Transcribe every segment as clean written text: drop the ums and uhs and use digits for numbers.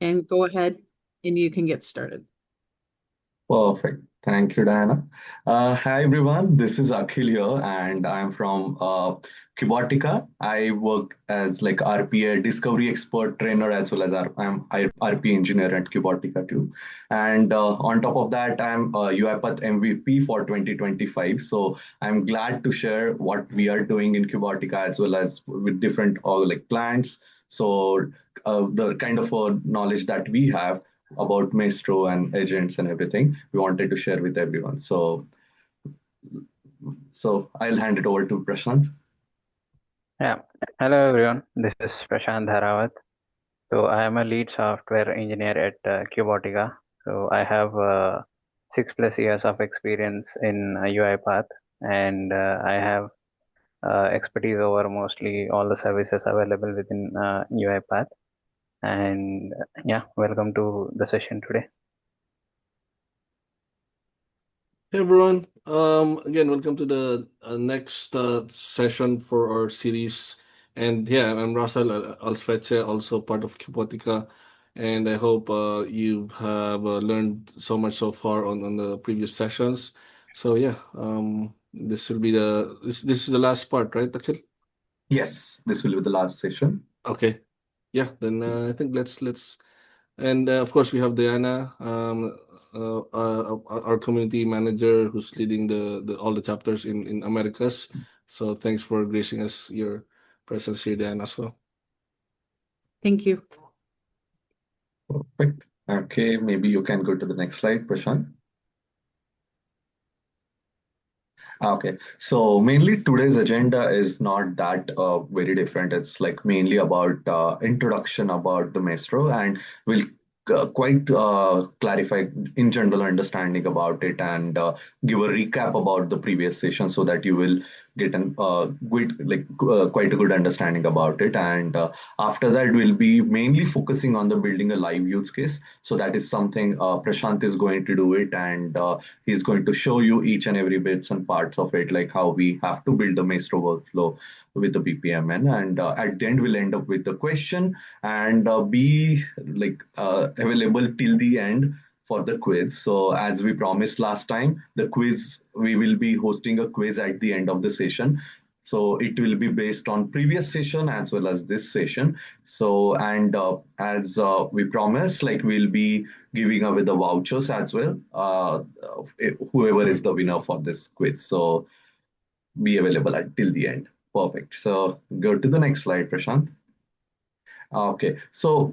and go ahead and you can get started. Perfect. Thank you, Diana. Hi, everyone. This is Akhil here, and I'm from Cubotica. I work as like RPA discovery expert trainer as well as I'm RPA engineer at Cubotica too. And on top of that, I'm a UiPath MVP for 2025. So I'm glad to share what we are doing in Cubotica as well as with different like plants. So the kind of knowledge that we have about Maestro and agents and everything we wanted to share with everyone. So I'll hand it over to Prashant. Yeah. Hello everyone. This is Prashant Dharawat. So I am a lead software engineer at Cubotica. So I have 6+ years of experience in UiPath, and I have expertise over mostly all the services available within UiPath. And yeah, welcome to the session today. Hey everyone. Again, welcome to the next session for our series. And yeah, I'm Russell Alsfeche, also part of Cubotica. And I hope you have learned so much so far on the previous sessions. So yeah, this will be this is the last part, right, Akhil? Yes, this will be the last session. Okay. Yeah, then I think let's and of course, we have Diana, our community manager who's leading the all the chapters in Americas. So thanks for gracing us your presence here, Diana, as well. Thank you. Perfect. Okay, maybe you can go to the next slide, Prashant. Okay, so mainly today's agenda is not that very different. It's like mainly about introduction about the Maestro, and we'll quite clarify in general understanding about it and give a recap about the previous session so that you will get an quite a good understanding about it. And after that, we'll be mainly focusing on the building a live use case. So that is something Prashant is going to do it, and he's going to show you each and every bits and parts of it, like how we have to build the Maestro workflow with the BPMN. And at the end, we'll end up with the question and be available till the end for the quiz. So as we promised last time, the quiz, we will be hosting a quiz at the end of the session. So it will be based on previous session as well as this session. So and as we promised, like we'll be giving away the vouchers as well. Whoever is the winner for this quiz, so be available till the end. Perfect. So go to the next slide, Prashant. Okay, so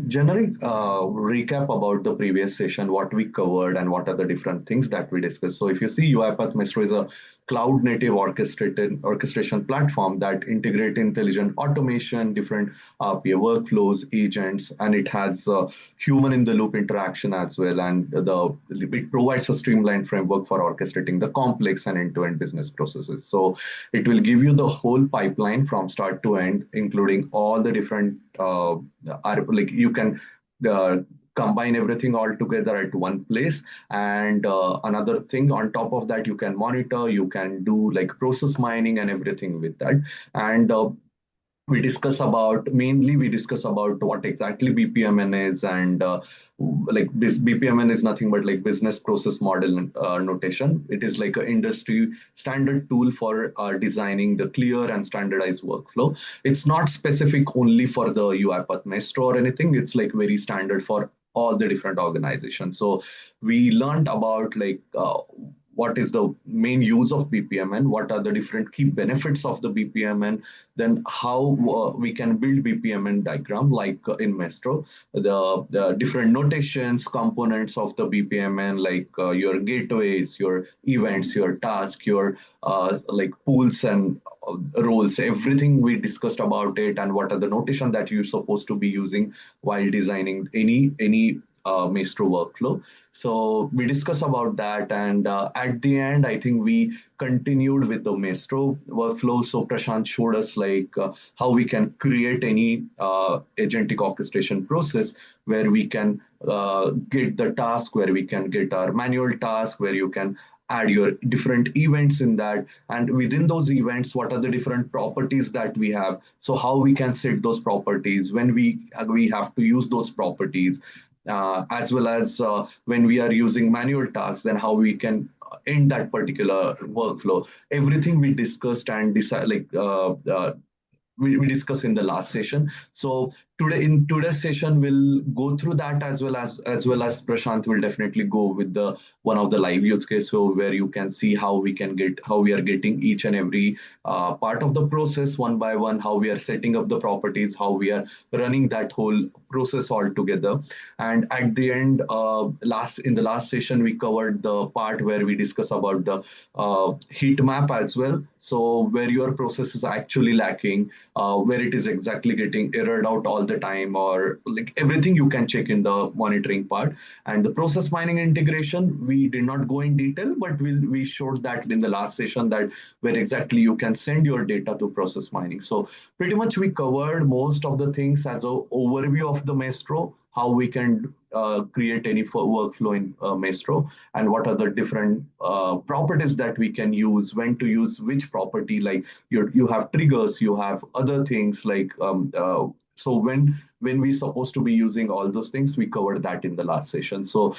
generic recap about the previous session, what we covered and what are the different things that we discussed. So if you see, UiPath Maestro is a cloud native orchestration platform that integrate intelligent automation, different RPA workflows, agents, and it has human in the loop interaction as well. And it provides a streamlined framework for orchestrating the complex and end-to-end business processes. So it will give you the whole pipeline from start to end, including all the different like you can uh, combine everything all together at one place. And another thing on top of that, you can monitor, you can do like process mining and everything with that. And we discuss about what exactly BPMN is, and like this BPMN is nothing but like business process model notation. It is like an industry standard tool for designing the clear and standardized workflow. It's not specific only for the UiPath Maestro or anything. It's like very standard for all the different organizations. So we learned about like what is the main use of BPMN, what are the different key benefits of the BPMN, then how we can build BPMN diagram like in Maestro, the different notations, components of the BPMN, like your gateways, your events, your task, your like pools and roles, everything we discussed about it, and what are the notation that you're supposed to be using while designing any Maestro workflow. So we discussed about that, and at the end, I think we continued with the Maestro workflow. So Prashant showed us like how we can create any agentic orchestration process where we can get the task, where we can get our manual task, where you can add your different events in that, and within those events, what are the different properties that we have, so how we can set those properties, when we have to use those properties, as well as when we are using manual tasks, then how we can end that particular workflow. Everything we discussed and decide, we discussed in the last session. So today, in today's session, we'll go through that, as well as Prashant will definitely go with the one of the live use case, so where you can see how we are getting each and every part of the process one by one, how we are setting up the properties, how we are running that whole process all together. And at the end, last in the last session, we covered the part where we discuss about the heat map as well. So where your process is actually lacking, where it is exactly getting errored out all the time, or like everything you can check in the monitoring part. And the process mining integration, we did not go in detail, but we showed that in the last session, that where exactly you can send your data to process mining. So pretty much we covered most of the things as an overview of the Maestro, how we can create any workflow in Maestro, and what are the different properties that we can use, when to use which property, like you have triggers, you have other things like so when we supposed to be using all those things, we covered that in the last session. So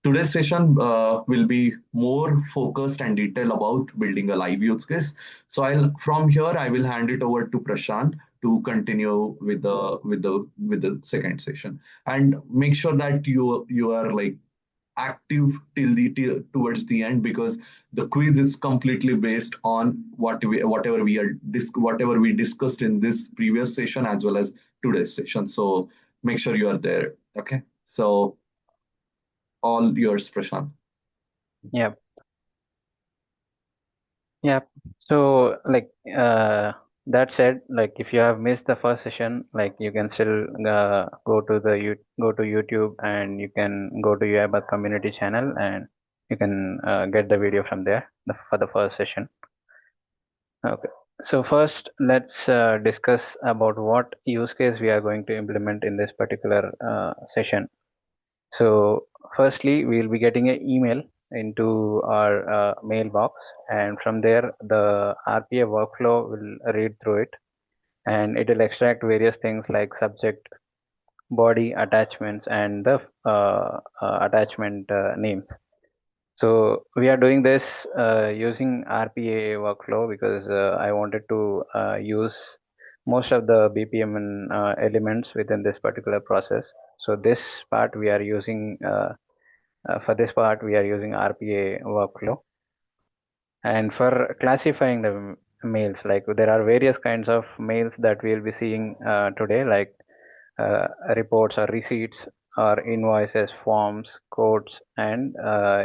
today's session will be more focused and detailed about building a live use case. So from here I will hand it over to Prashant to continue with the second session, and make sure that you are like active towards the end, because the quiz is completely based on whatever we discussed in this previous session as well as today's session. So make sure you are there. Okay, so all yours, Prashant. Yep. Yep. So that said, like if you have missed the first session, like you can still go to YouTube, and you can go to UiPath community channel, and you can get the video from there for the first session. Okay. So first, let's discuss about what use case we are going to implement in this particular session. So firstly, we'll be getting an email into our mailbox, and from there the RPA workflow will read through it, and it will extract various things like subject, body, attachments, and the attachment names. So we are doing this using RPA workflow because I wanted to use most of the BPM and, elements within this particular process. So this part we are using for this part we are using RPA workflow. And for classifying the mails, like there are various kinds of mails that we'll be seeing today, like reports or receipts or invoices, forms, codes, and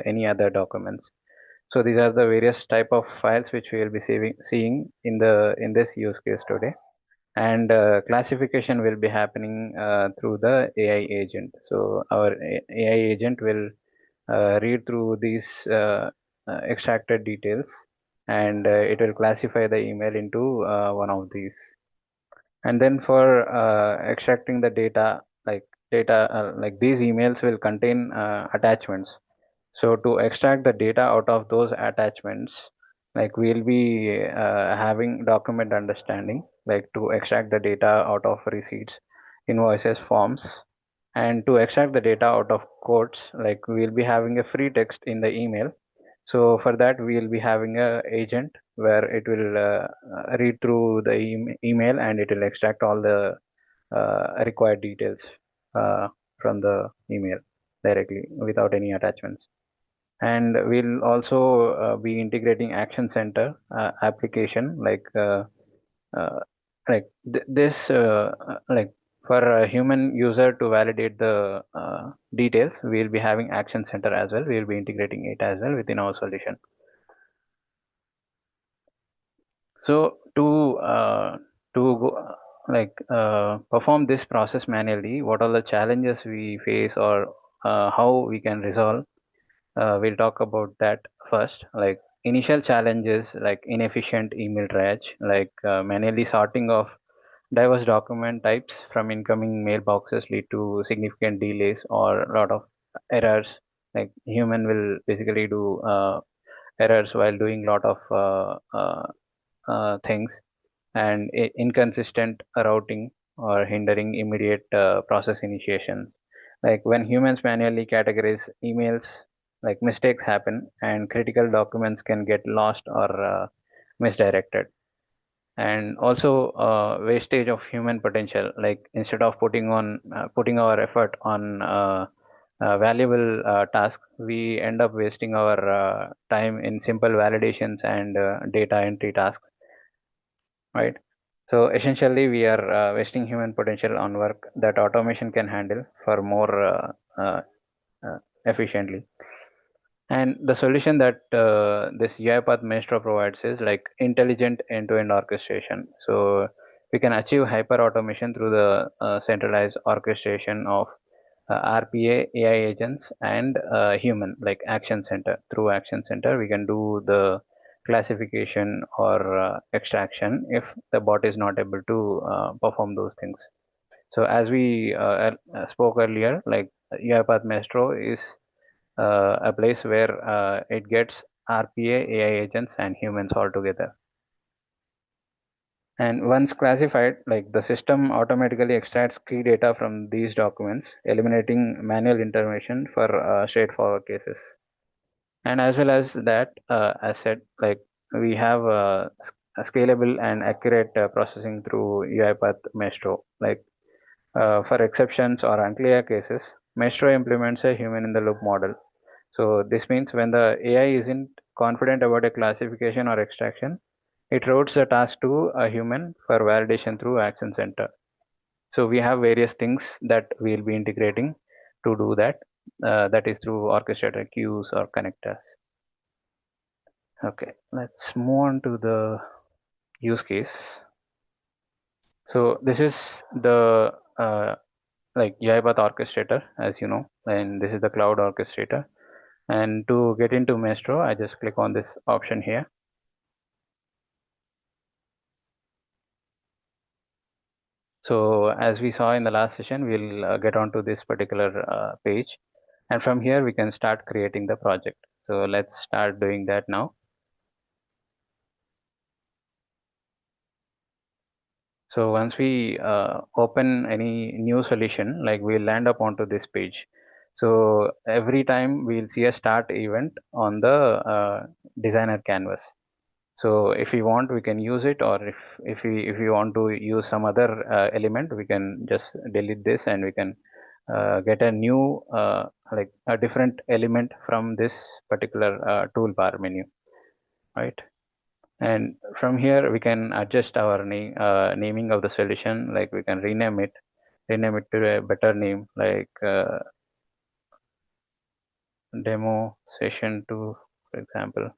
any other documents. So these are the various type of files which we will be seeing in this use case today. And classification will be happening through the AI agent. So our AI agent will read through these extracted details, and it will classify the email into one of these. And then for extracting the data, like these emails will contain attachments. So to extract the data out of those attachments, like we'll be having document understanding, like to extract the data out of receipts, invoices, forms. And to extract the data out of codes, like we'll be having a free text in the email. So for that, we'll be having a agent where it will read through the email, and it will extract all the required details from the email directly without any attachments. And we'll also be integrating Action Center application, this like for a human user to validate the details. We'll be having Action Center as well. We'll be integrating it as well within our solution. So perform this process manually, what are the challenges we face, or how we can resolve? We'll talk about that first. Like initial challenges, like inefficient email triage, like manually sorting of diverse document types from incoming mailboxes lead to significant delays or a lot of errors. Like human will basically do errors while doing lot of things, and inconsistent routing or hindering immediate process initiation. Like when humans manually categorize emails, like mistakes happen and critical documents can get lost or misdirected. And also wastage of human potential, like instead of putting our effort on valuable tasks, we end up wasting our time in simple validations and data entry tasks, right? So essentially, we are wasting human potential on work that automation can handle for more efficiently. And the solution that this UiPath Maestro provides is like intelligent end-to-end orchestration. So we can achieve hyper automation through the centralized orchestration of RPA, AI agents, and human, like Action Center. Through Action Center, we can do the classification or extraction if the bot is not able to perform those things. So as we spoke earlier, like UiPath Maestro is a place where it gets RPA, AI agents, and humans all together. And once classified, like the system automatically extracts key data from these documents, eliminating manual intervention for straightforward cases. And as well as that, as said, like we have a scalable and accurate processing through UiPath Maestro. Like for exceptions or unclear cases, Maestro implements a human in the loop model. So this means when the AI isn't confident about a classification or extraction, it routes the task to a human for validation through Action Center. So we have various things that we'll be integrating to do that. That is through orchestrator queues or connectors. Okay, let's move on to the use case. So this is the like UiPath orchestrator, as you know, and this is the cloud orchestrator. And to get into Maestro, I just click on this option here. So as we saw in the last session, we'll get onto this particular page, and from here we can start creating the project. So let's start doing that now. So once we open any new solution, like we'll land up onto this page. So every time we'll see a start event on the designer canvas. So if we want, we can use it, or if we want to use some other element, we can just delete this and we can get a new like a different element from this particular toolbar menu, right? And from here we can adjust our naming of the solution, like we can rename it to a better name, like demo session 2, for example.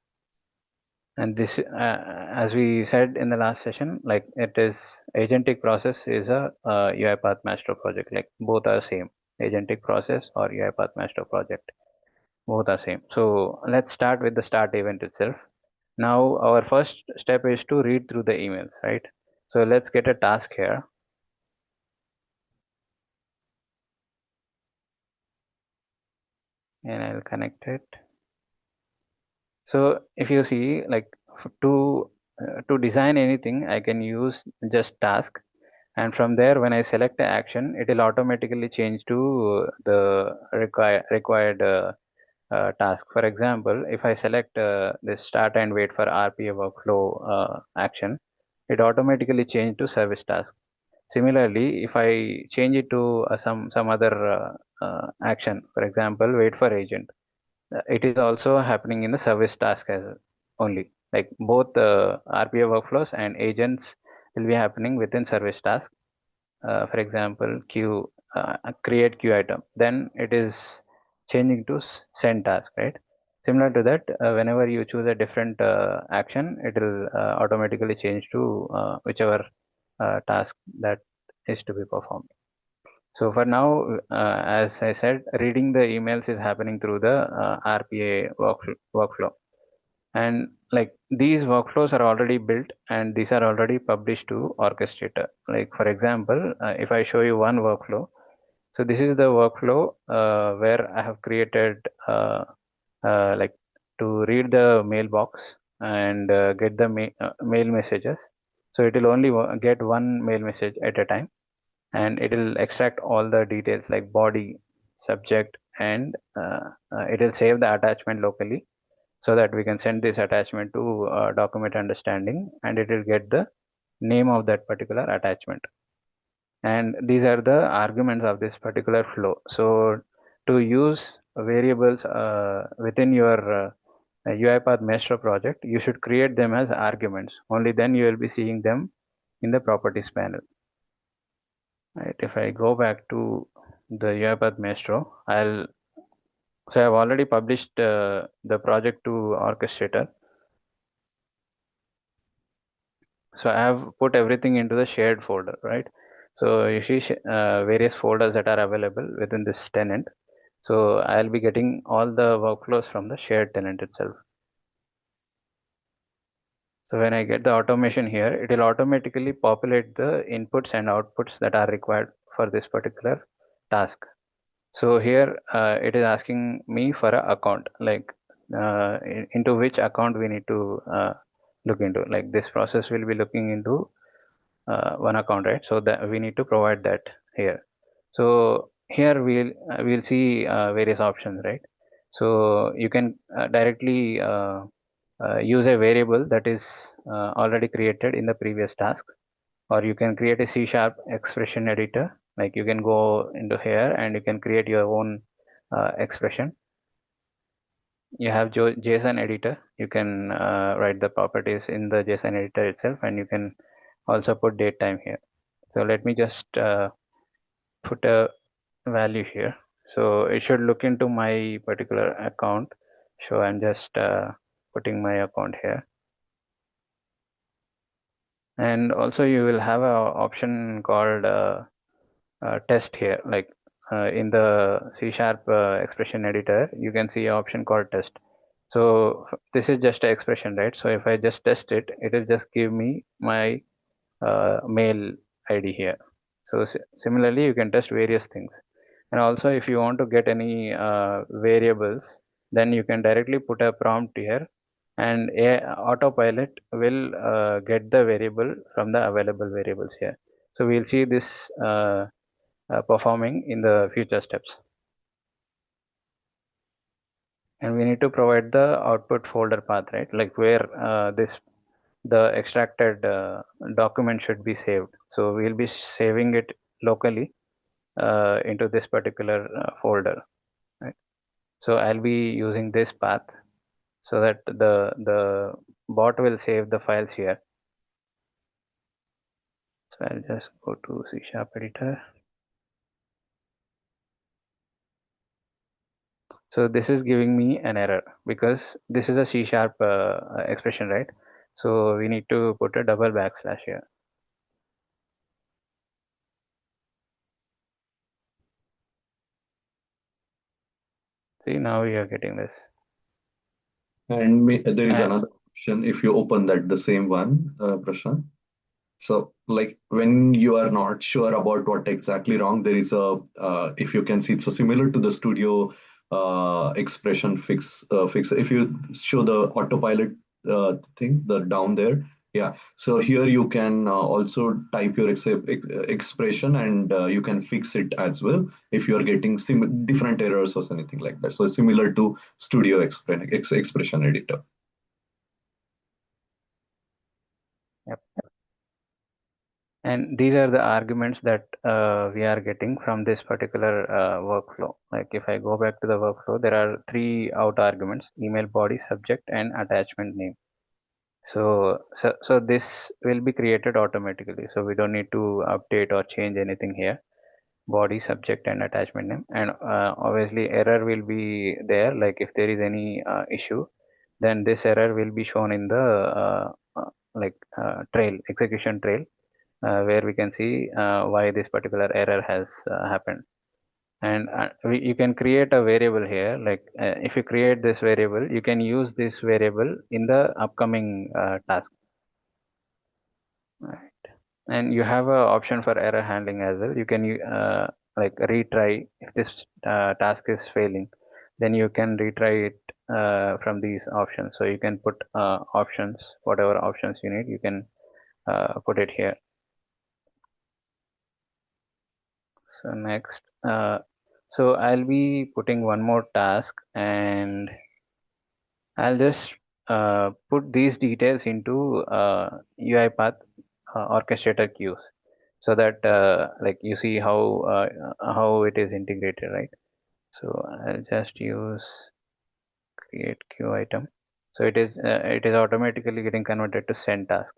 And this as we said in the last session, like it is agentic process is a UiPath Maestro project, like both are same, agentic process or UiPath Maestro project, both are same. So let's start with the start event itself. Now our first step is to read through the emails, right? So let's get a task here. And I'll connect it. So if you see, like to design anything, I can use just task, and from there when I select the action, it will automatically change to the required task. For example, if I select this start and wait for RPA workflow action, it automatically changed to service task. Similarly, if I change it to some other action, for example, wait for agent, it is also happening in the service task as only. Like both RPA workflows and agents will be happening within service task. For example, queue create queue item, then it is changing to send task, right? Similar to that, whenever you choose a different action, it will automatically change to whichever task that is to be performed. So for now, as I said, reading the emails is happening through the RPA workflow. And like these workflows are already built and these are already published to orchestrator. Like for example, if I show you one workflow, so this is the workflow where I have created like to read the mailbox and get the mail messages. So it will only get one mail message at a time, and it will extract all the details like body, subject, and it will save the attachment locally so that we can send this attachment to document understanding, and it will get the name of that particular attachment. And these are the arguments of this particular flow. So to use variables within your UiPath Maestro project, you should create them as arguments. Only then you will be seeing them in the properties panel. Right. If I go back to the UiPath Maestro, so I've already published the project to Orchestrator. So I have put everything into the shared folder, right? So you see various folders that are available within this tenant. So I'll be getting all the workflows from the shared tenant itself. So when I get the automation here, it will automatically populate the inputs and outputs that are required for this particular task. So here it is asking me for an account, like into which account we need to look into. Like this process will be looking into one account, right? So that we need to provide that here. So here we'll see various options, right? So you can directly use a variable that is already created in the previous task, or you can create a C# expression editor. Like you can go into here and you can create your own expression. You have JSON editor. You can write the properties in the JSON editor itself, and you can also put date time here. So let me just put a value here. So it should look into my particular account. So I'm just putting my account here. And also you will have a option called test here. Like in the C# expression editor, you can see an option called test. So this is just an expression, right? So if I just test it, it will just give me my mail ID here. So similarly, you can test various things. And also if you want to get any variables, then you can directly put a prompt here, and autopilot will get the variable from the available variables here. So we'll see this performing in the future steps. And we need to provide the output folder path, right? Like where the extracted document should be saved. So we'll be saving it locally into this particular folder, right? So I'll be using this path so that the bot will save the files here. So I'll just go to C# editor. So this is giving me an error because this is a C# expression, right? So we need to put a double backslash here. See, now we are getting this. And there is And another option if you open that, the same one, Prashant. So, like when you are not sure about what exactly wrong, there is a if you can see, it's so similar to the studio expression fix. If you show the autopilot thing, the down there, yeah. So here you can also type your expression, and you can fix it as well if you are getting different errors or anything like that. So similar to studio expression editor. yep. And these are the arguments that we are getting from this particular workflow. Like if I go back to the workflow, there are 3 out arguments: email body, subject, and attachment name. So this will be created automatically. So we don't need to update or change anything here. Body, subject, and attachment name. And obviously error will be there. Like if there is any issue, then this error will be shown in the execution trail, where we can see why this particular error has happened. And you can create a variable here. Like if you create this variable, you can use this variable in the upcoming task, right? And you have a option for error handling as well. You can like retry if this task is failing, then you can retry it from these options. So you can put options, whatever options you need, you can put it here. So next, so I'll be putting one more task, and I'll just put these details into UiPath orchestrator queues, so that like you see how it is integrated, right? So I'll just use create queue item. So it is automatically getting converted to send task.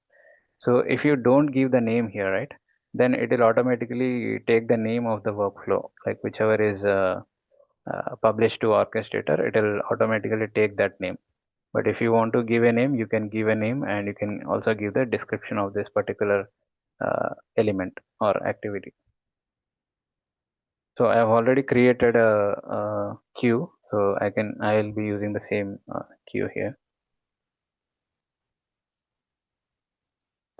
So if you don't give the name here, right, then it will automatically take the name of the workflow, like whichever is published to orchestrator, it will automatically take that name. But if you want to give a name, you can give a name, and you can also give the description of this particular element or activity. So I have already created a queue, so I will be using the same queue here.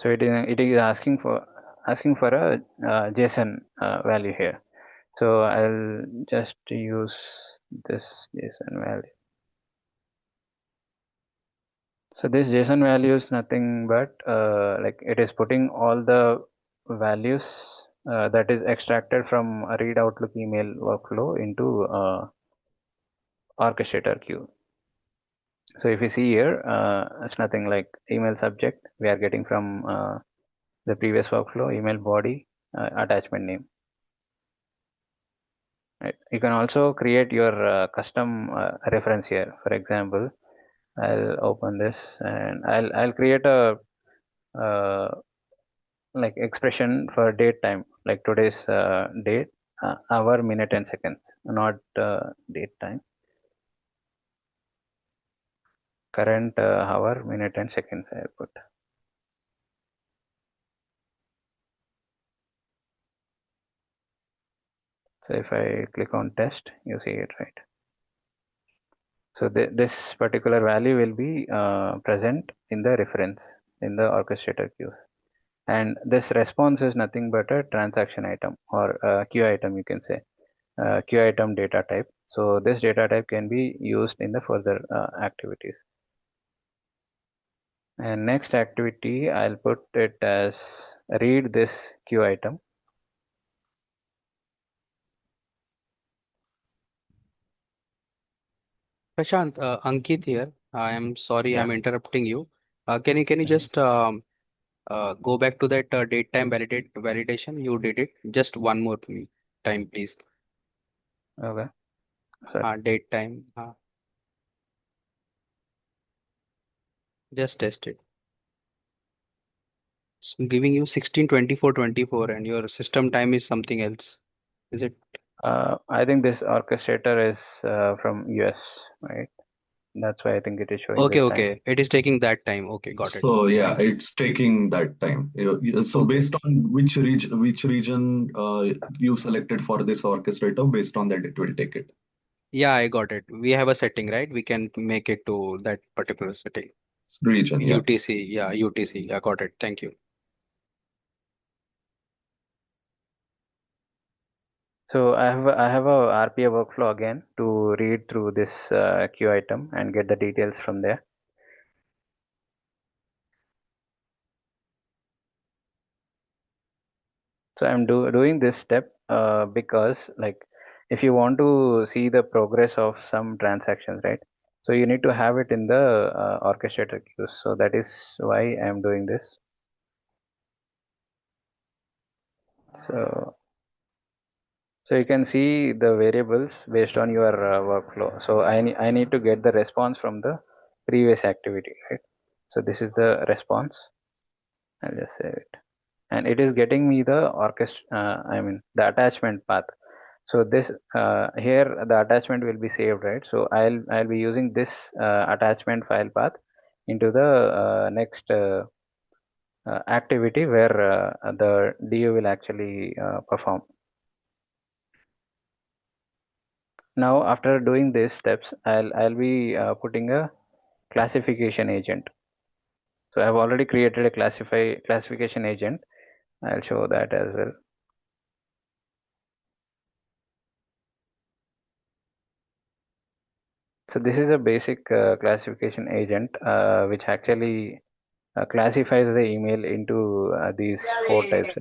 So it is asking for a JSON value here. So I'll just use this JSON value. So this JSON value is nothing but like it is putting all the values that is extracted from a read Outlook email workflow into orchestrator queue. So if you see here, it's nothing like email subject we are getting from the previous workflow, email body, attachment name. Right. You can also create your custom reference here. For example, I'll open this and I'll create a like expression for date time, like today's date, hour, minute, and seconds, not date time. Current hour, minute, and seconds I put. So if I click on test, you see it, right? So this particular value will be present in the reference in the orchestrator queue. And this response is nothing but a transaction item or a queue item, you can say, queue item data type. So this data type can be used in the further activities. And next activity, I'll put it as read this queue item. Prashant, Ankit here. I am sorry, I'm Yeah. interrupting you. Can you just go back to that date time validation? You did it. Just one more time, please. Okay. Sorry. Date time. Just test it. It's giving you 16:24:24, and your system time is something else. Is it? I think this orchestrator is from US, right? That's why I think it is showing Okay, this time. okay. It is taking that time. Okay, got it. So yeah, Thank you. it's taking that time. So Okay. based on which region you selected for this orchestrator, based on that it will take it. Yeah, I got it. We have a setting, right? We can make it to that particular setting. Region, yeah. UTC. Yeah, UTC. Yeah, got it. Thank you. So I have a RPA workflow again to read through this queue item and get the details from there. So I'm doing this step because like if you want to see the progress of some transactions, right? So you need to have it in the orchestrator queues. So that is why I'm doing this. So you can see the variables based on your workflow. So I need to get the response from the previous activity, right? So this is the response. I'll just save it, and it is getting me the the attachment path. So this here the attachment will be saved, right? So I'll be using this attachment file path into the next activity where the DO will actually perform. Now after doing these steps, I'll be putting a classification agent. So I've already created a classification agent. I'll show that as well. So this is a basic classification agent, which actually classifies the email into these four types,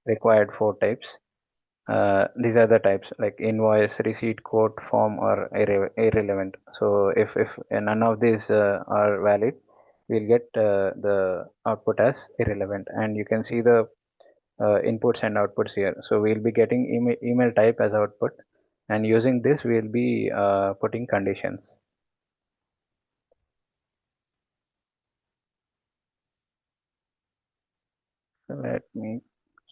required four types. These are the types like invoice, receipt, quote, form, or irrelevant. So if none of these are valid, we'll get the output as irrelevant, and you can see the inputs and outputs here. So we'll be getting email type as output, and using this we'll be putting conditions. So let me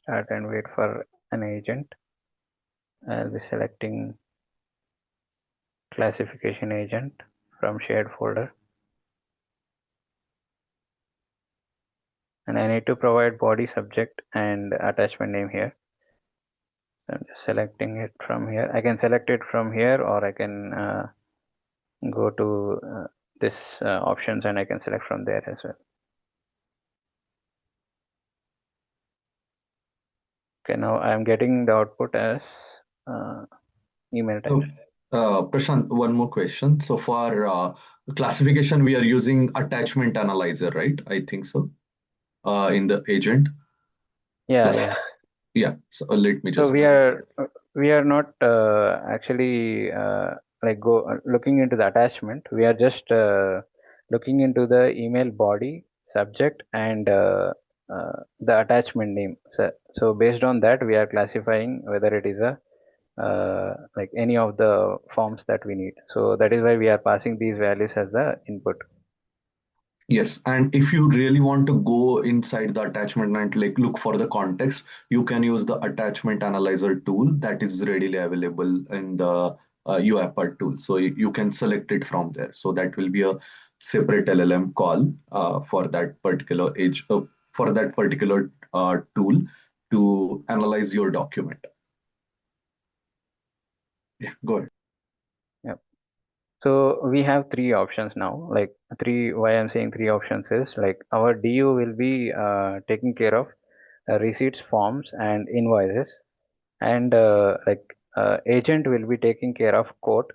start and wait for an agent. I'll be selecting classification agent from shared folder, and I need to provide body, subject, and attachment name here. So I'm just selecting it from here. I can select it from here, or I can go to this options, and I can select from there as well. Okay, now I'm getting the output as email type. So, Prashant, one more question. So for classification, we are using attachment analyzer, right? I think so. In the agent. Yeah. Yeah. So let me So just. we are not actually like looking into the attachment. We are just looking into the email body, subject, and the attachment name. So based on that, we are classifying whether it is a like any of the forms that we need. So that is why we are passing these values as the input. Yes, and if you really want to go inside the attachment and like look for the context, you can use the attachment analyzer tool that is readily available in the UiPath tool. So you can select it from there. So that will be a separate LLM call for that particular for that particular tool to analyze your document. Yeah, go ahead. Yep. So we have three options now. Like why I'm saying three options is like our DU will be taking care of receipts, forms, and invoices, and agent will be taking care of quote,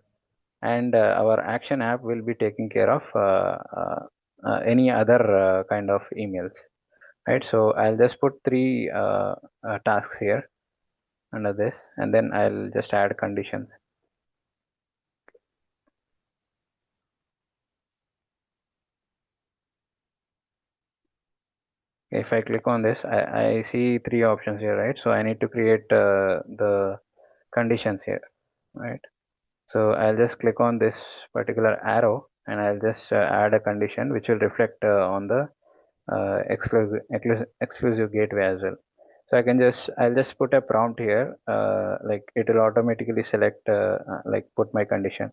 and our action app will be taking care of any other kind of emails. Right. So I'll just put three tasks here under this, and then I'll just add conditions. If I click on this, I see three options here, right? So I need to create the conditions here, right? So I'll just click on this particular arrow, and I'll just add a condition which will reflect on the exclusive gateway as well. So I'll just put a prompt here, like it will automatically select, like put my condition.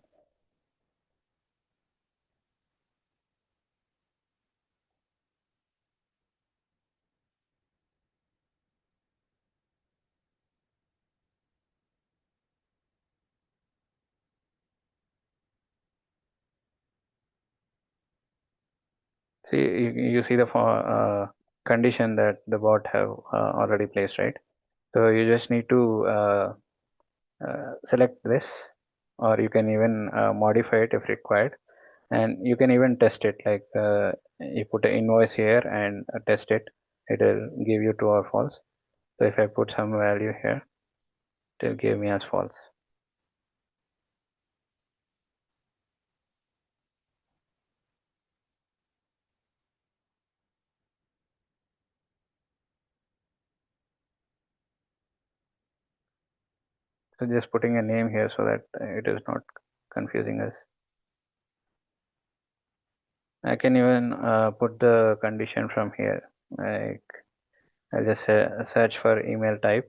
See, you see the condition that the bot have already placed, right? So you just need to select this, or you can even modify it if required, and you can even test it, like you put an invoice here and test it. It will give you true or false. So if I put some value here, it will give me as false. So just putting a name here so that it is not confusing us. I can even put the condition from here, like I'll just search for email type.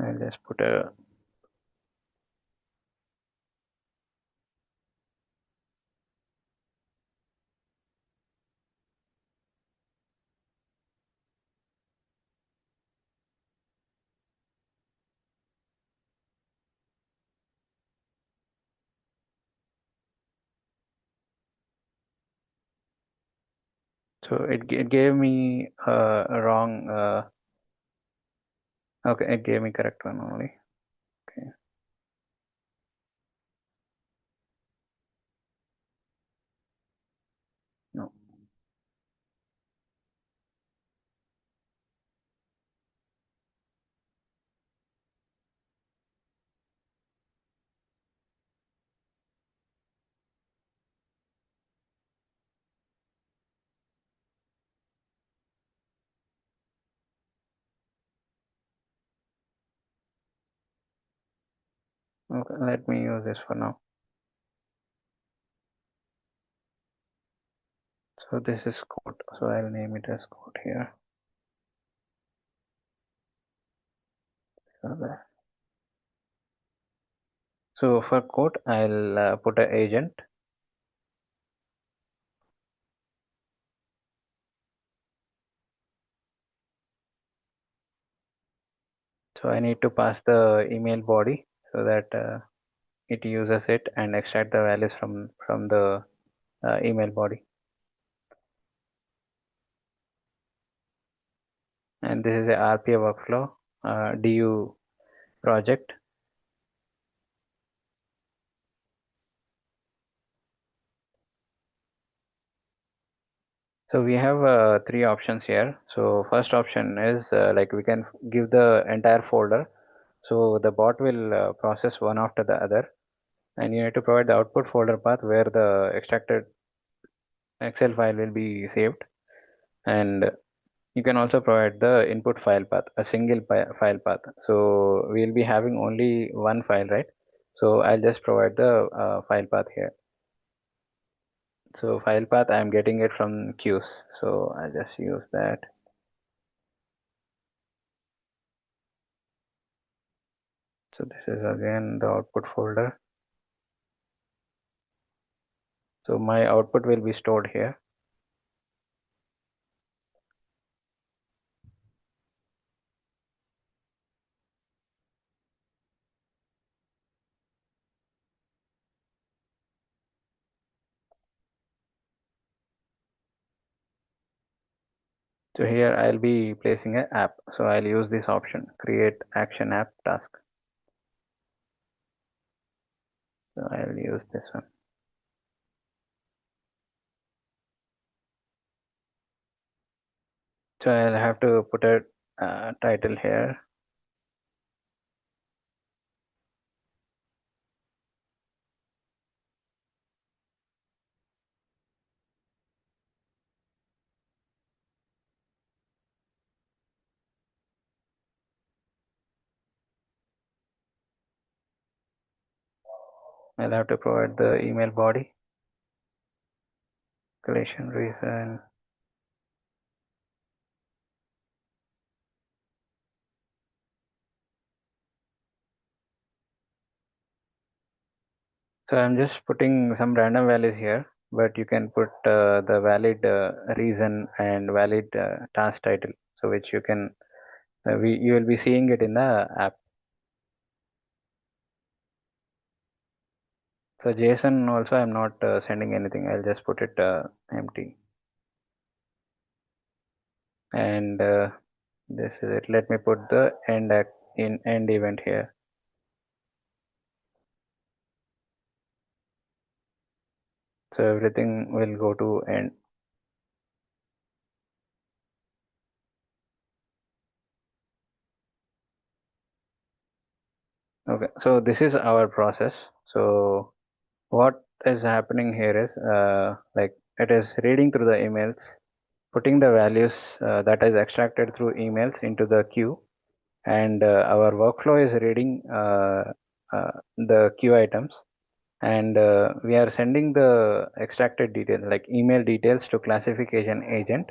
I'll just put a So it gave me a wrong. Okay, it gave me correct one only. Okay. No. Okay, let me use this for now. So this is code. So I'll name it as code here. So for code, I'll put an agent. So I need to pass the email body so that it uses it and extract the values from the email body. And this is a RPA workflow DU project. So we have three options here. So first option is like we can give the entire folder. So the bot will process one after the other, and you need to provide the output folder path where the extracted Excel file will be saved, and you can also provide the input file path, a single file path. So we'll be having only one file, right? So I'll just provide the file path here. So file path, I'm getting it from queues. So I'll just use that. So this is again the output folder. So my output will be stored here. So here I'll be placing an app. So I'll use this option, create action app task. So I'll use this one. So I'll have to put a title here. I'll have to provide the email body, collation reason. So I'm just putting some random values here, but you can put the valid reason and valid task title. So which you can, you will be seeing it in the app. So JSON also I'm not sending anything. I'll just put it empty. And this is it. Let me put the end event here. So everything will go to end. Okay, so this is our process. So what is happening here is like it is reading through the emails, putting the values that is extracted through emails into the queue, and our workflow is reading the queue items, and we are sending the extracted details like email details to classification agent,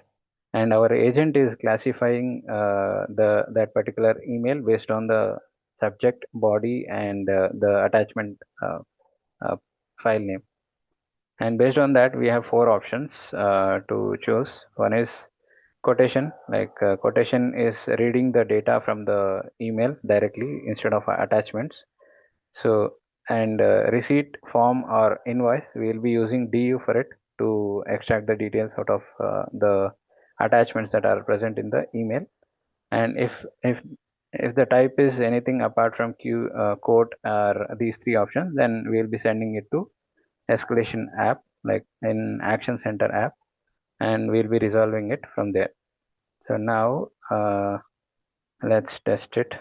and our agent is classifying that particular email based on the subject, body, and the attachment uh, file name. And based on that, we have four options to choose. One is quotation, like quotation is reading the data from the email directly instead of attachments. So, and receipt, form, or invoice, we will be using DU for it to to extract the details out of the attachments that are present in the email. And if the type is anything apart from quote or these three options, then we'll be sending it to escalation app, like in Action Center app, and we'll be resolving it from there. So now let's test it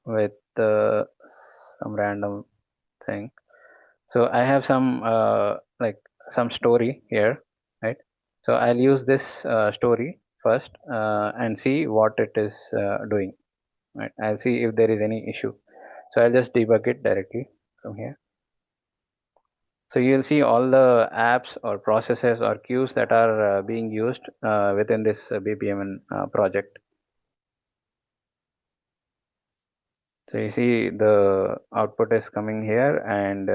with some random thing. So I have some like some story here, right? So I'll use this story first and see what it is doing. Right? I'll see if there is any issue. So I'll just debug it directly from here. So you'll see all the apps or processes or queues that are being used within this BPMN project. So you see the output is coming here, and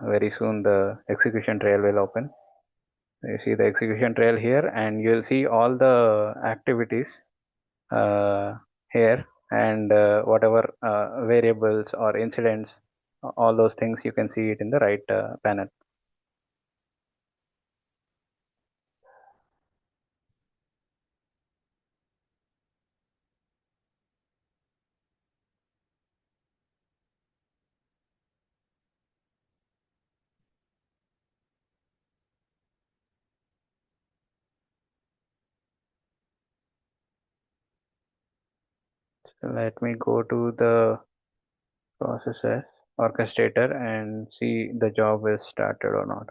very soon the execution trail will open. So you see the execution trail here, and you'll see all the activities here, and whatever variables or incidents, all those things you can see it in the right panel. So let me go to the processes orchestrator and see the job is started or not.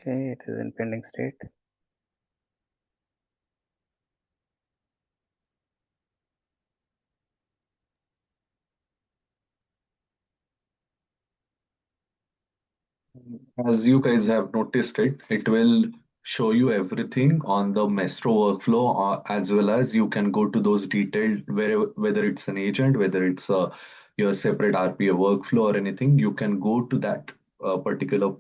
Okay, it is in pending state. As you guys have noticed it will show you everything on the Maestro workflow, as well as you can go to those detailed, whether it's an agent, whether it's your separate RPA workflow or anything, you can go to that particular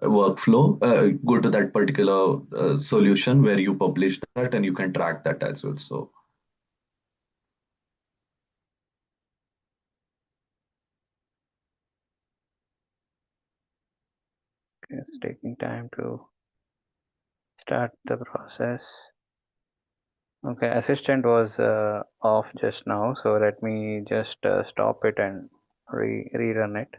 workflow, go to that particular solution where you publish that, and you can track that as well. So It's taking time to start the process. Okay, assistant was off just now, so let me just stop it and rerun it.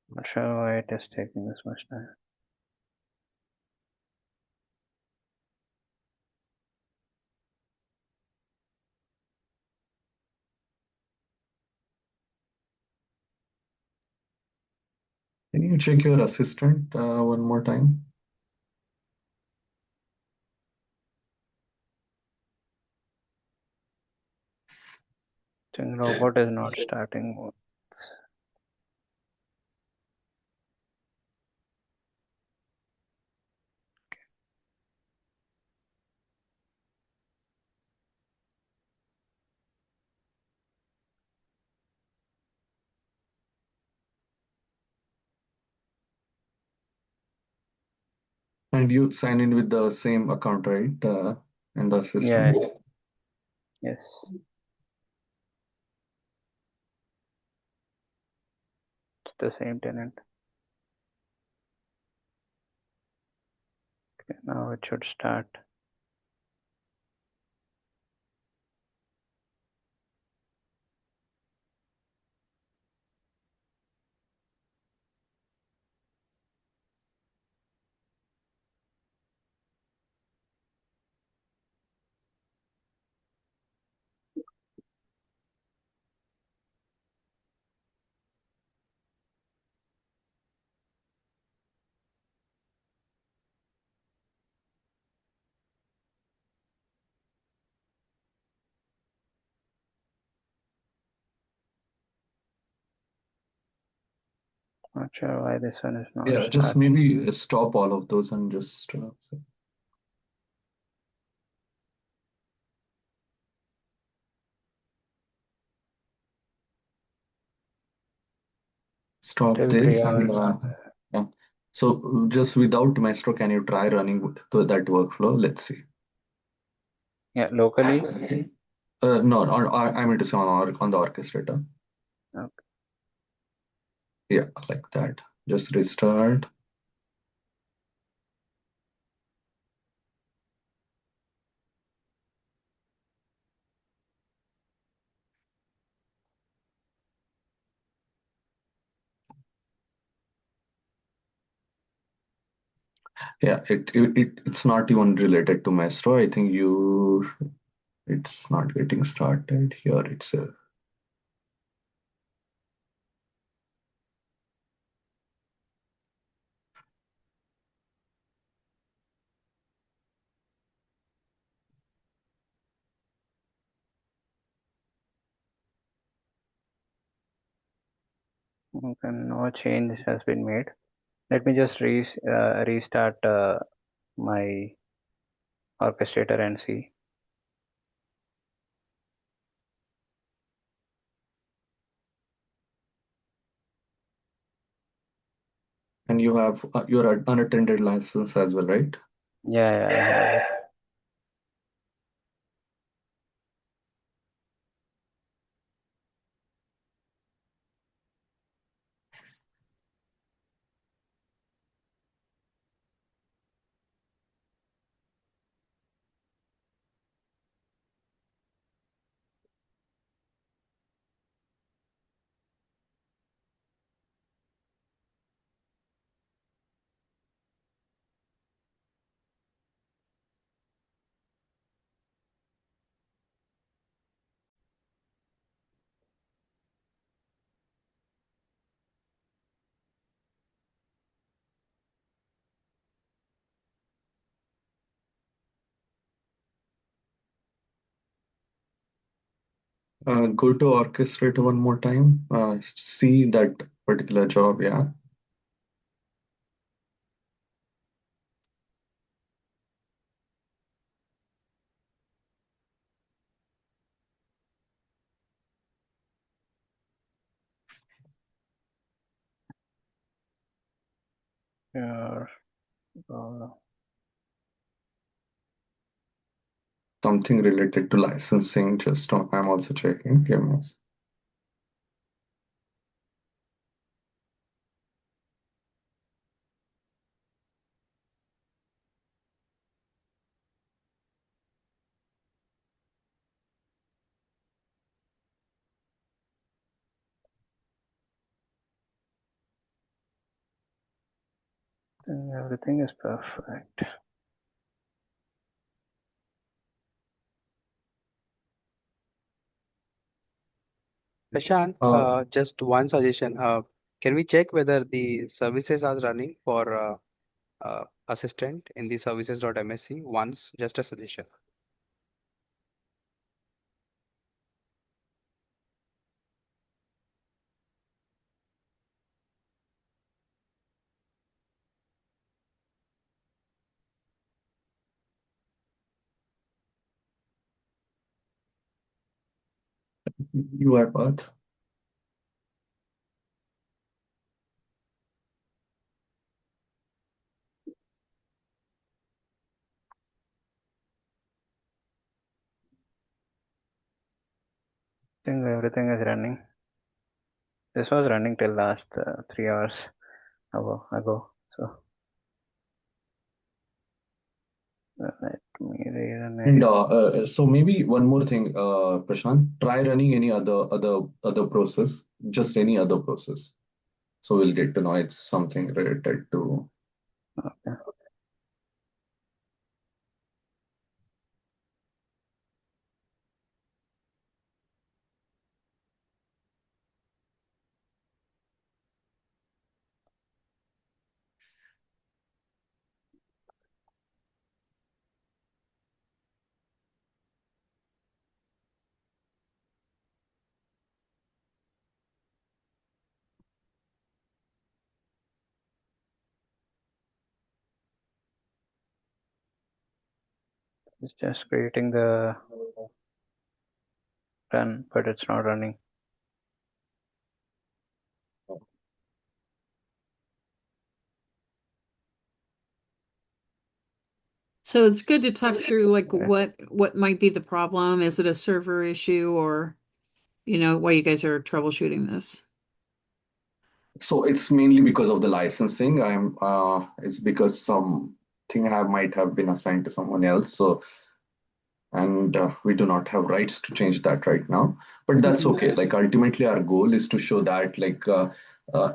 Not sure why it is taking this much time. can you check your assistant one more time? Think robot is not starting. And you sign in with the same account, right? In the system. Yeah, yes. It's the same tenant. Okay, now it should start. Not sure why this one is not Yeah, just starting. maybe stop all of those and just stop Till this 3 hours. and yeah. So just without Maestro, can you try running that workflow? Let's see. Yeah, locally. No, I mean to say on the orchestrator. Okay. Yeah, like that. Just restart. Yeah, it's not even related to Maestro. I think it's not getting started here. It's Okay, no change has been made. Let me just restart my orchestrator and see. and you have your unattended license as well, right? Yeah, I have it. Go to orchestrator one more time. See that particular job. Yeah. Sure. Uh, Something related to licensing. Just I'm also checking. Give me Everything is perfect. Prashant, just one suggestion. Can we check whether the services are running for assistant in the services.msc once? Just a suggestion. UiPath. I think everything is running. This was running till last 3 hours ago. So let me rerun it. And so maybe one more thing, Prashant. Try running any other process, just any other process. So we'll get to know it's something related to. Okay. It's just creating the run, but it's not running. So it's good to talk through like Okay. what might be the problem. Is it a server issue or, why you guys are troubleshooting this? So it's mainly because of the licensing. It's because might have been assigned to someone else. So and we do not have rights to change that right now, but that's Mhm. okay. Like ultimately our goal is to show that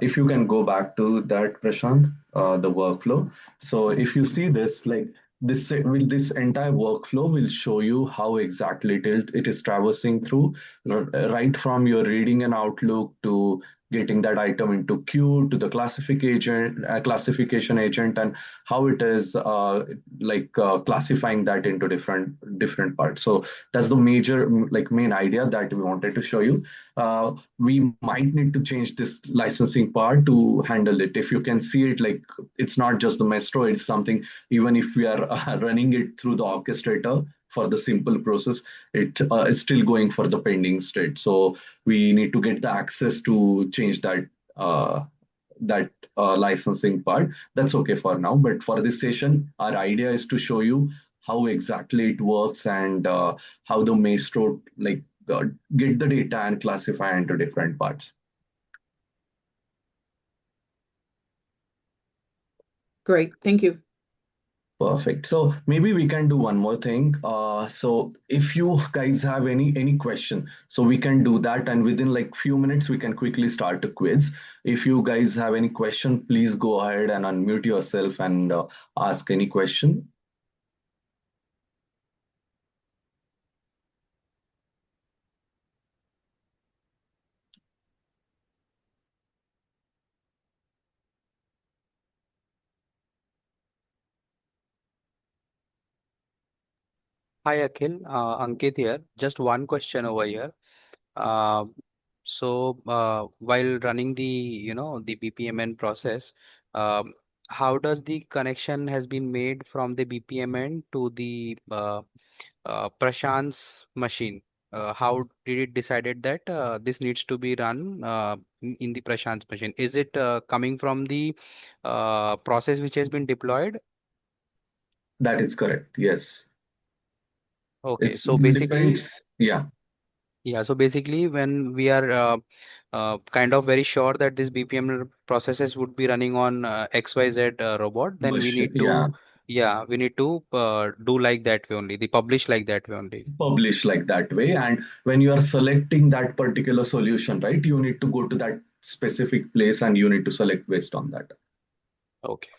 if you can go back to that, Prashant, the workflow. So if you see this, like this entire workflow will show you how exactly it is traversing through, right from your reading an outlook to getting that item into queue to the classification agent, and how it is classifying that into different parts. So that's the major main idea that we wanted to show you. We might need to change this licensing part to handle it. If you can see it, like it's not just the Maestro, it's something. Even if we are running it through the orchestrator for the simple process, it is still going for the pending state. So we need to get the access to change uh, that licensing part. That's okay for now. But for this session, our idea is to show you how exactly it works, and how the Maestro get the data and classify into different parts. Great, thank you. Perfect. So maybe we can do one more thing. So if you guys have any question, so we can do that, and within like few minutes we can quickly start a quiz. If you guys have any question, please go ahead and unmute yourself and ask any question. Hi Akhil, Ankit here. Just one question over here. Uh, while running the BPMN process, um, how does the connection has been made from the BPMN to the Prashant's machine? How did it decided that this needs to be run in the Prashant's machine? Is it coming from the process which has been deployed? That is correct. Yes. Okay, It's so basically, depends. Yeah, yeah, so basically, when we are kind of very sure that this BPM processes would be running on XYZ robot, then we need yeah, to, yeah, we need to do like that way only, the publish like that way only. publish like that way. And when you are selecting that particular solution, right, you need to go to that specific place and you need to select based on that. Okay,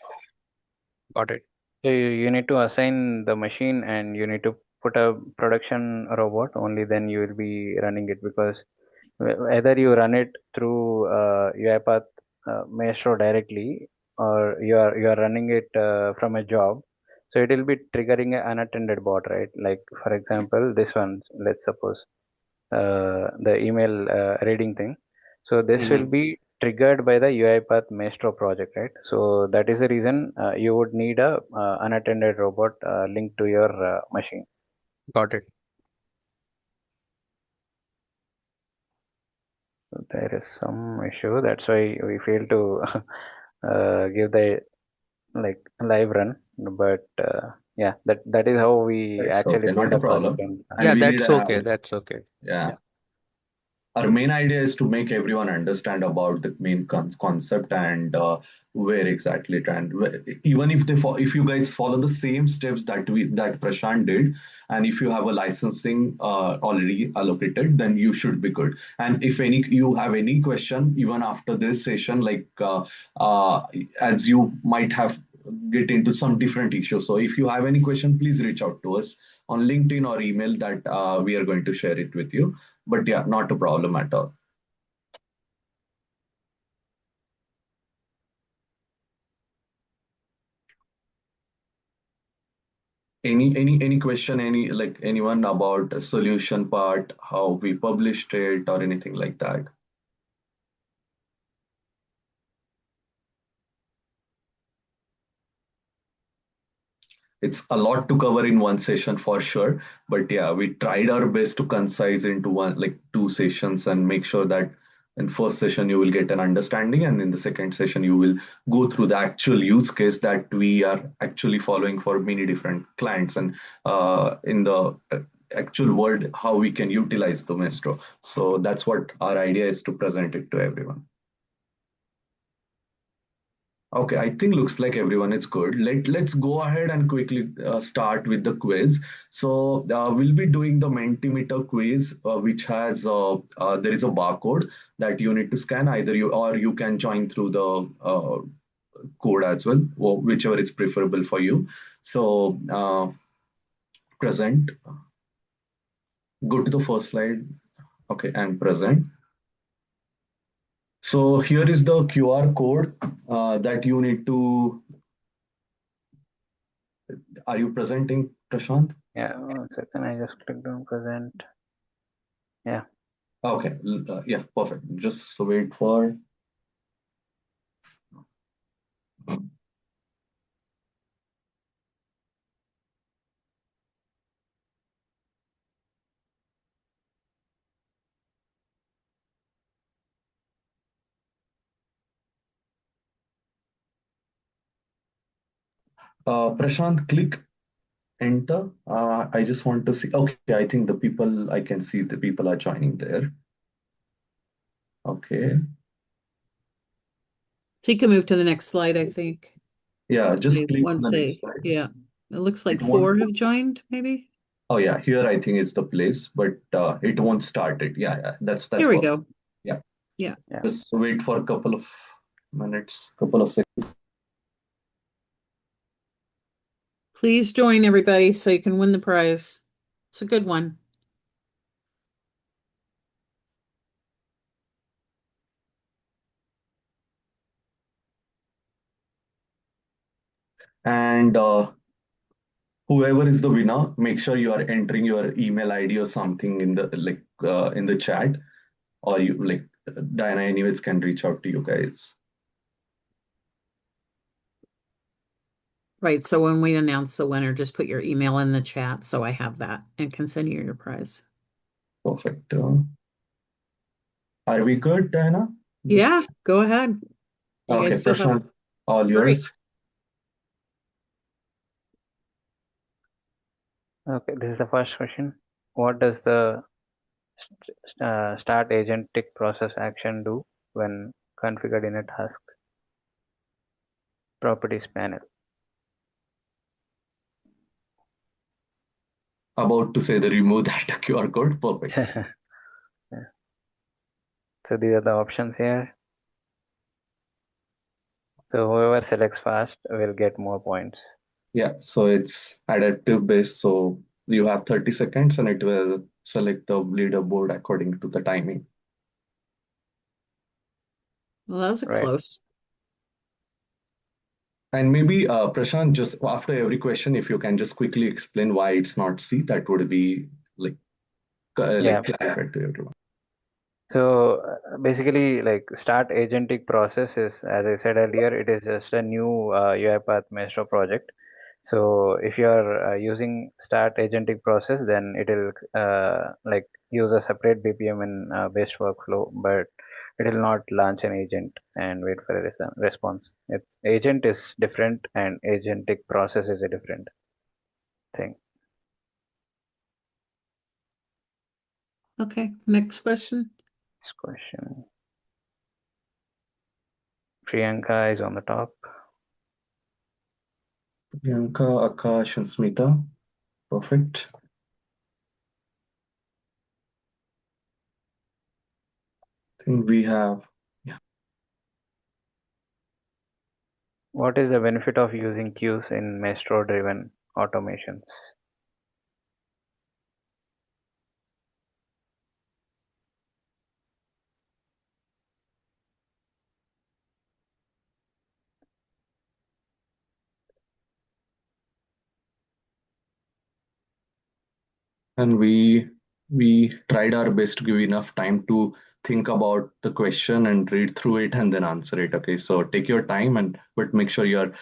got it. So you need to assign the machine and you need to put a production robot. Only then you will be running it, because either you run it through UiPath Maestro directly, or you are running it from a job. So it will be triggering an unattended bot, right? Like for example, this one. Let's suppose the email reading thing. So this will Hmm. be triggered by the UiPath Maestro project, right? So that is the reason you would need a unattended robot linked to your machine. Got it. So there is some issue. That's why we fail to give the live run. But yeah, that is how we It's actually okay, build not a the project. problem. And And Yeah, we need that's to okay. have, That's okay. yeah. Yeah, Our main idea is to make everyone understand about the main concept, and where exactly it, and even if if you guys follow the same steps that Prashant did, and if you have a licensing already allocated, then you should be good. And if any you have any question even after this session, uh, as you might have get into some different issues, so if you have any question, please reach out to us on LinkedIn or email, that we are going to share it with you. But yeah, not a problem at all. Any question, anyone about a solution part, how we published it or anything like that? it's a lot to cover in one session for sure. But yeah, we tried our best to concise into one, like two sessions, and make sure that in first session you will get an understanding, and in the second session you will go through the actual use case that we are actually following for many different clients, and in the actual world how we can utilize the Maestro. So that's what our idea is, to present it to everyone. Okay, I think looks like everyone is good. Let's go ahead and quickly start with the quiz. So we'll be doing the Mentimeter quiz, which has there is a barcode that you need to scan. Either you, or you can join through the code as well, or whichever is preferable for you. So present. Go to the first slide. Okay, and present. So here is the QR code that you need to. Are you presenting, Prashant? Yeah, 1 second. I just clicked on present. Yeah. Okay, yeah, perfect. Just wait for. Prashant, click enter. I just want to see. Okay, I think the people, I can see the people are joining there. Okay. So you can move to the next slide, I think. Yeah, just click on Once the next they, slide. yeah, it looks like It won't. 4 have joined, maybe. Oh yeah, here I think it's the place, but it won't start it. Yeah, yeah, that's Here we perfect. go. Yeah. Yeah. Yeah. Just wait for a couple of minutes, couple of seconds. Please join everybody so you can win the prize. It's a good one. And whoever is the winner, make sure you are entering your email ID or something in the in the chat, or you like Diana anyways can reach out to you guys. Right. So when we announce the winner, just put your email in the chat so I have that and can send you your prize. Perfect. Are we good, Diana? Yeah, Yes. go ahead. You Okay, guys still have Prashant, all hurry. yours. Okay, this is the first question. What does the start agentic process action do when configured in a task properties panel? About to say the remove that QR code. Perfect. Yeah. So these are the options here. So whoever selects fast will get more points. Yeah, so it's adaptive based. So you have 30 seconds and it will select the leaderboard according to the timing. Well, that was a Right. close. And maybe Prashant, just after every question, if you can just quickly explain why it's not C, that would be like Yeah. clarified to everyone. So basically, like start agentic process is, as I said earlier, it is just a new UiPath Maestro project. So if you are using start agentic process, then it will like use a separate BPM in based workflow, but it will not launch an agent and wait for a response. Its agent is different, and agentic process is a different thing. Okay, next question. Next question. Priyanka is on the top. Priyanka, Akash, and Smita. Perfect. I think we have, yeah. What is the benefit of using queues in Maestro driven automations? And we tried our best to give enough time to think about the question and read through it and then answer it. Okay, so take your time, and but make sure you're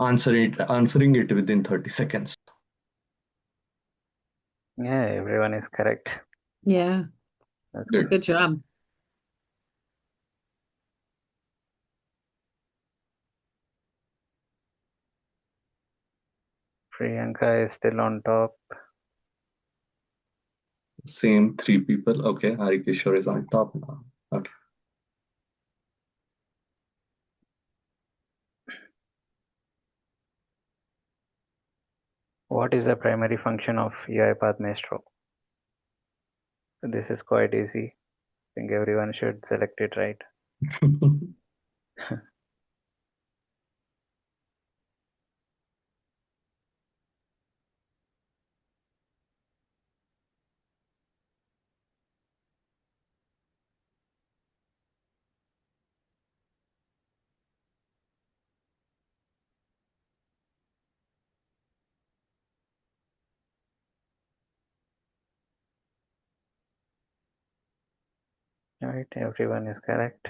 answering it within 30 seconds. Yeah, everyone is correct. Yeah, That's Good. good job. Priyanka is still on top. Same three people. Okay, Harikishore is on top now. Okay. What is the primary function of UiPath Maestro? This is quite easy. I think everyone should select it right. Right, everyone is correct.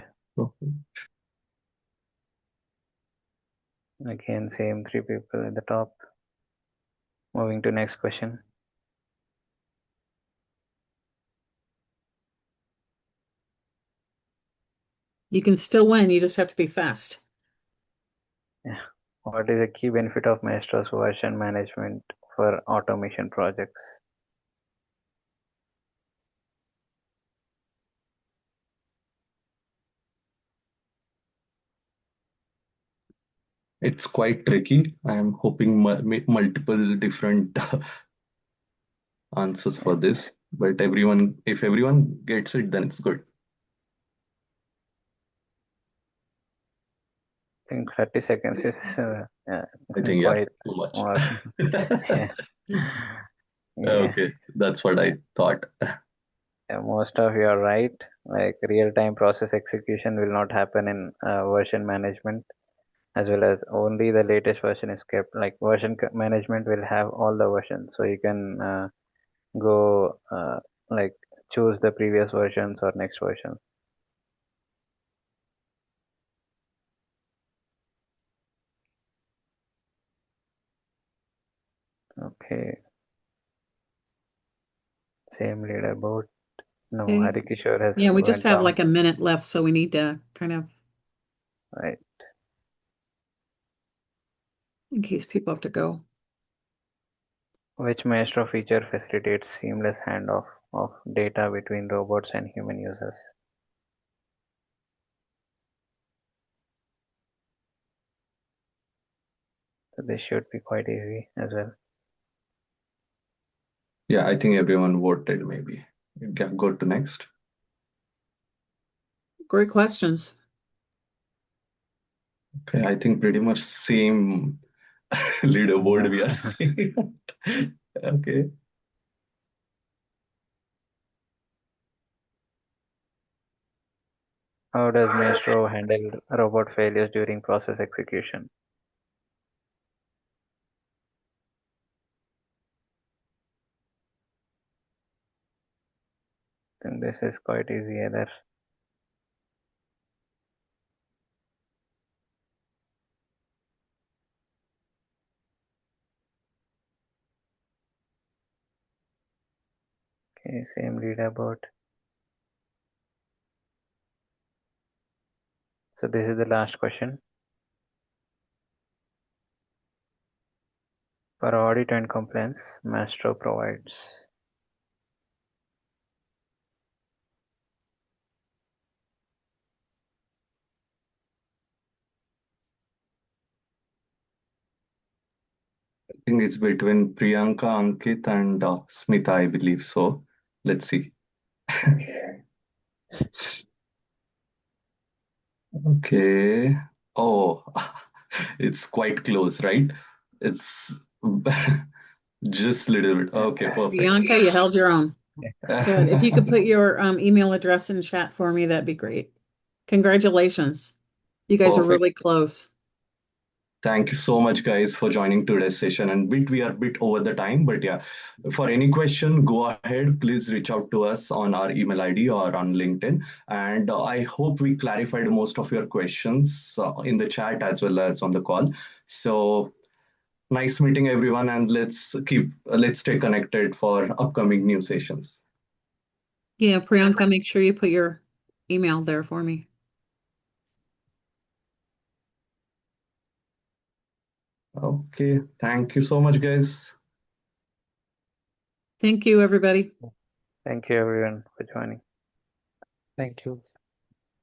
Again, same three people at the top. Moving to next question. You can still win. You just have to be fast. Yeah. What is the key benefit of Maestro's version management for automation projects? It's quite tricky. I am hoping multiple different answers for this, but if everyone gets it, then it's good. I think 30 seconds is I think, yeah, quite too much. more. Yeah. Yeah. Okay, that's what I thought. Most of you are right. Like real-time process execution will not happen in version management, as well as only the latest version is kept. Like management will have all the versions, so you can go like choose the previous versions or next version. Okay, same leaderboard. No, Okay. Harikishore has Yeah, we just went have down. like a minute left, so we need to kind of, Right. in case people have to go. Which Maestro feature facilitates seamless handoff of data between robots and human users? So this should be quite easy as well. Yeah, I think everyone voted maybe. Go to next. Great questions. Okay, I think pretty much same leaderboard we are seeing. Okay. How does Maestro handle robot failures during process execution? Then this is quite easy either. Okay, same leaderboard. So this is the last question. For audit and compliance, Maestro provides I think it's between Priyanka, Ankit, and Smita, I believe so. Let's see. Okay. Oh, it's quite close, right? It's just a little bit. Okay, perfect. Bianca, you held your own. Good. If you could put your email address in chat for me, that'd be great. Congratulations. You guys are Perfect. really close. Thank you so much, guys, for joining today's session. And we are a bit over the time, but yeah, for any question, go ahead. Please reach out to us on our email ID or on LinkedIn. And I hope we clarified most of your questions in the chat as well as on the call. So nice meeting everyone, and let's stay connected for upcoming new sessions. Yeah, Priyanka, make sure you put your email there for me. Okay, thank you so much, guys. Thank you, everybody. Thank you everyone for joining. Thank you.